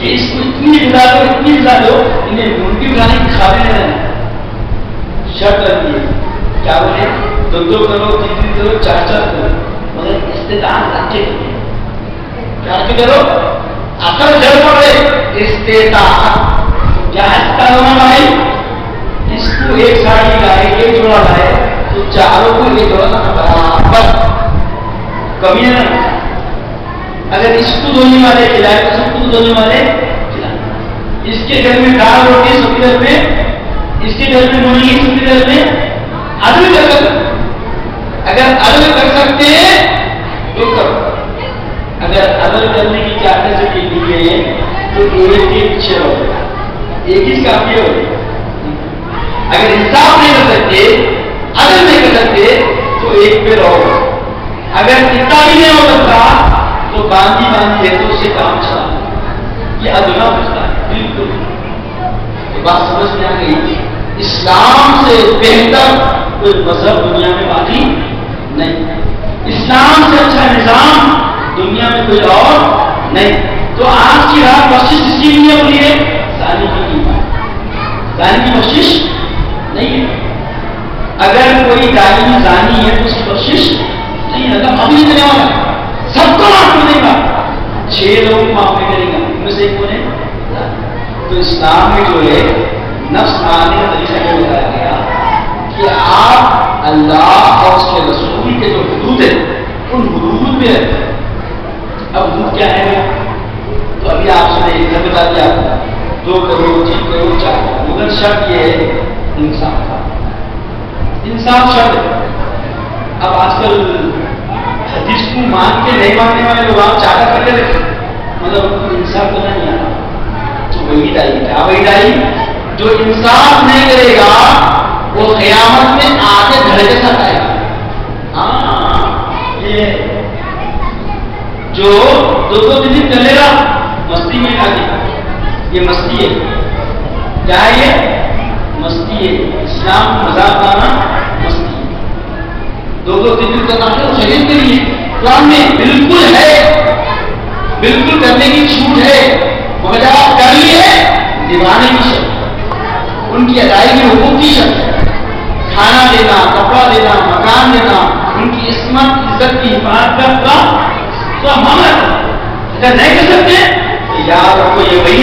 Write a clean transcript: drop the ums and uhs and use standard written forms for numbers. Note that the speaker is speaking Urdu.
کہ اس کو اتنی غذا دو انہیں ڈھونڈی اٹھانے کی قابل نہیں رہنا. شرط رکھتی ہے کیا بولے 2 کرو 3 کرو 4 کرو مگر استطاعت رکھے کیا رکھے کرو اصل جڑ پڑے استطاعت. کیا استطاعت بھائی اس کو ایک ساڑی لائے ایک جوڑا لائے تو چاروں کو ایک جوڑا برابر کمی نہیں. اگر اس کو دھونے والے کھلائے تو سب کو دھونے والے کھلائے. اس کے گھر میں دال روٹی سب کے گھر میں اس کے گھر میں مرغی سب کے گھر میں عدل کر سکتے. اگر عدل کر سکتے تو کرو. اگر عدل کرنے کی چاہتے سے کے لیے تو ایک کے پیچھے رہو ایک ہی کافی ہو. اگر انصاف نہیں کر سکتے عدل نہیں کر سکتے تو ایک پہ رہو. اگر اتنا بھی نہیں ہو سکتا تو باندھی ہے تو اس سے کام چلا. یہ ادنا پوچھتا ہے بالکل. تو بات سمجھ میں آ گئی. اسلام سے بہتر کوئی مذہب دنیا میں باقی نہیں. اسلام سے اچھا نظام دنیا میں کوئی اور نہیں. تو آج کی رات بخشش اس کی لیے بولی ہے زانی کی بخشش نہیں ہے. اگر کوئی دائمی زانی ہے تو اس کی بخشش نہیں ہے. ابھی نہیں دینے والا سب کو معاف کر دے گا. 6 لوگوں کو معاف نہیں کرے گا ان میں سے ایک کون ہے. تو اسلام میں جو ہے نفس ماننے کا طریقہ یہ بتایا گیا کہ آپ اللہ اور اس کے رسول کے جو حدود ہیں ان حدود میں رہتے ہیں. اب حدود کیا ہے تو ابھی آپ سے ایک بتا دیا 2 کروڑ 3 کروڑ 4 کروڑ مگر شرط یہ ہے انصاف شرط. اب آج کل حدیث کو مان کے نہیں ماننے والے لوگ آپ چاہتا کرتے رہتے مطلب انصاف کرنا نہیں آتا. تو وہی ڈائی کیا وہی ڈائی جو انصاف نہیں کرے گا وہ قیامت میں آگے دھڑے کے ساتھ آئے گا. ہاں یہ جو 2 دن چلے گا مستی میں آ گیا. یہ مستی ہے. کیا ہے یہ مستی ہے. اسلام مذاق آنا مستی ہے. 2 دن کا نام ہے شریف کے لیے اسلام میں بالکل ہے. بالکل کرنے کی چھوٹ ہے مگر جب آپ کر لیے دیوانے کی شرط ان کی ادائیگی حقوق کی شرط. کھانا دینا کپڑا دینا مکان دینا ان کی عصمت عزت کی حفاظت کا تو ہم اگر نہیں کر سکتے تو یاد رکھو یہ وہی